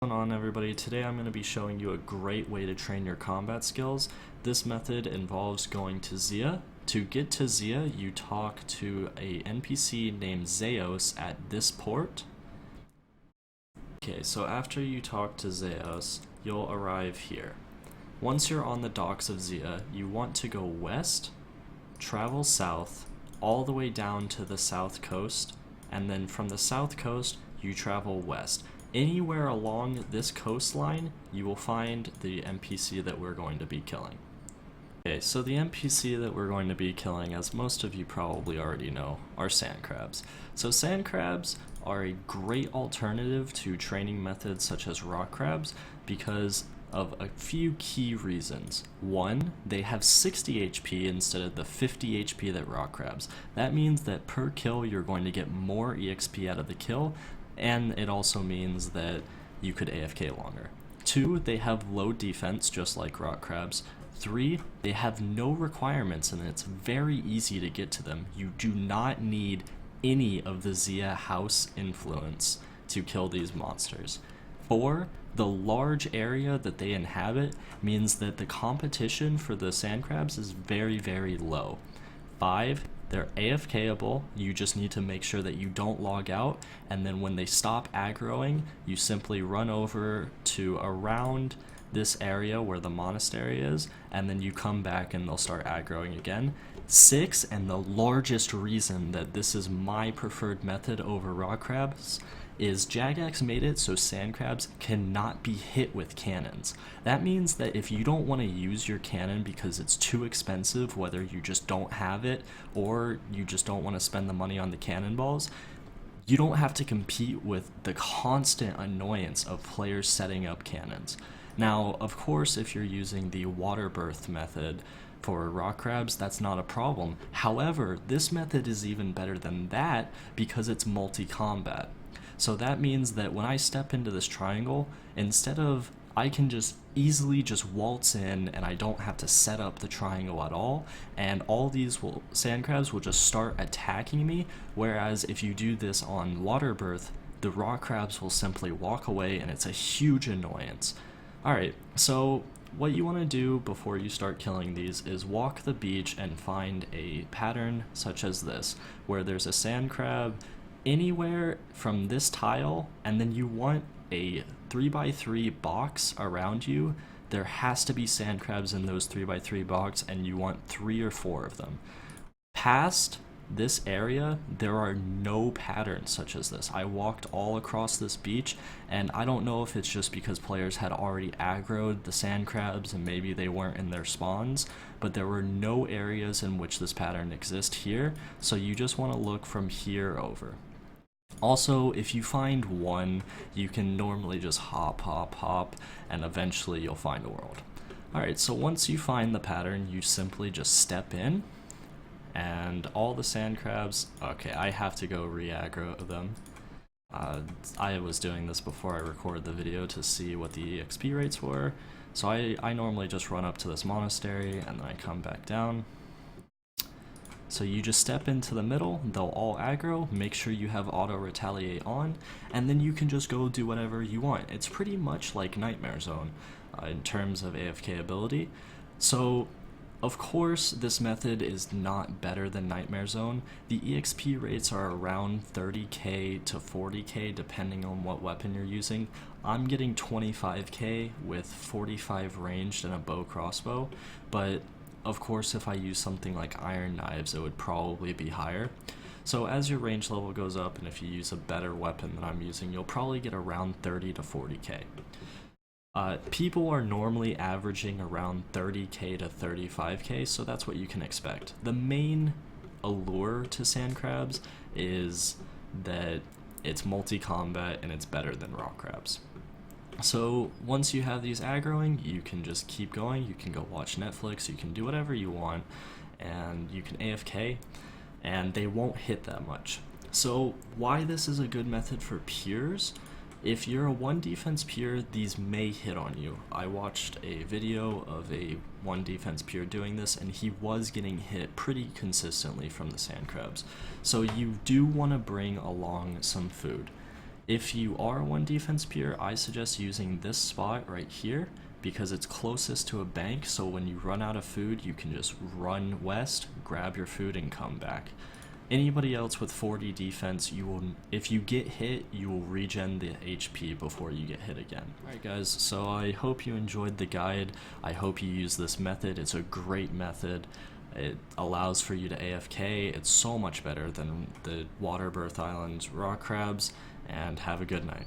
What's going on, everybody? Today I'm going to be showing you a great way to train your combat skills. This method involves going to zeah. To get to zeah, you talk to a NPC named Zeos at this port. Okay, so after you talk to Zeos, you'll arrive here. Once you're on the docks of zeah, you want to go west, travel south, all the way down to the south coast, and then from the south coast, you travel west. Anywhere along this coastline, you will find the NPC that we're going to be killing. Okay, so the NPC that we're going to be killing, as most of you probably already know, are sandcrabs. So sandcrabs are a great alternative to training methods such as rock crabs because of a few key reasons. One, they have 60 HP instead of the 50 HP that rock crabs. That means that per kill you're going to get more EXP out of the kill, and it also means that you could AFK longer. 2, they have low defense just like rock crabs. 3, they have no requirements and it's very easy to get to them. You do not need any of the zeah house influence to kill these monsters. 4, the large area that they inhabit means that the competition for the sandcrabs is very, very low. 5, they're AFKable, you just need to make sure that you don't log out, and then when they stop aggroing, you simply run over to around this area where the monastery is, and then you come back and they'll start aggroing again. 6, and the largest reason that this is my preferred method over rock crabs, is Jagex made it so sandcrabs cannot be hit with cannons. That means that if you don't want to use your cannon because it's too expensive, whether you just don't have it or you just don't want to spend the money on the cannonballs, you don't have to compete with the constant annoyance of players setting up cannons. Now, of course, if you're using the water birth method for rock crabs, that's not a problem. However, this method is even better than that because it's multi-combat. So that means that when I step into this triangle, instead of I can just easily just waltz in and I don't have to set up the triangle at all, and all these sandcrabs will just start attacking me, whereas if you do this on water birth, the rock crabs will simply walk away and it's a huge annoyance. Alright, so what you want to do before you start killing these is walk the beach and find a pattern such as this, where there's a sand crab anywhere from this tile, and then you want a 3x3 box around you. There has to be sand crabs in those 3x3 box, and you want 3 or 4 of them. Past this area, there are no patterns such as this. I walked all across this beach, and I don't know if it's just because players had already aggroed the sand crabs and maybe they weren't in their spawns, but there were no areas in which this pattern exists here, so you just want to look from here over. Also, if you find one, you can normally just hop, and eventually you'll find a world. Alright, so once you find the pattern, you simply just step in, and all the sand crabs, okay, I have to go re-aggro them. I was doing this before I recorded the video to see what the EXP rates were, so I normally just run up to this monastery and then I come back down. So you just step into the middle, they'll all aggro, make sure you have auto retaliate on, and then you can just go do whatever you want. It's pretty much like Nightmare Zone in terms of AFK ability. So of course this method is not better than Nightmare Zone. The EXP rates are around 30k to 40k depending on what weapon you're using. I'm getting 25k with 45 ranged and a bow crossbow, but of course, if I use something like iron knives, it would probably be higher. So as your range level goes up, and if you use a better weapon than I'm using, you'll probably get around 30 to 40k. People are normally averaging around 30k to 35k, so that's what you can expect. The main allure to sandcrabs is that it's multi-combat and it's better than rock crabs. So once you have these aggroing, you can just keep going, you can go watch Netflix, you can do whatever you want, and you can AFK, and they won't hit that much. So why this is a good method for peers? If you're a 1 defense peer, these may hit on you. I watched a video of a 1 defense peer doing this, and he was getting hit pretty consistently from the sandcrabs. So you do want to bring along some food. If you are 1 defense peer, I suggest using this spot right here because it's closest to a bank, so when you run out of food, you can just run west, grab your food, and come back. Anybody else with 40 defense, if you get hit, you will regen the HP before you get hit again. Alright guys, so I hope you enjoyed the guide. I hope you use this method. It's a great method. It allows for you to AFK. It's so much better than the Water Birth Islands rock crabs, and have a good night.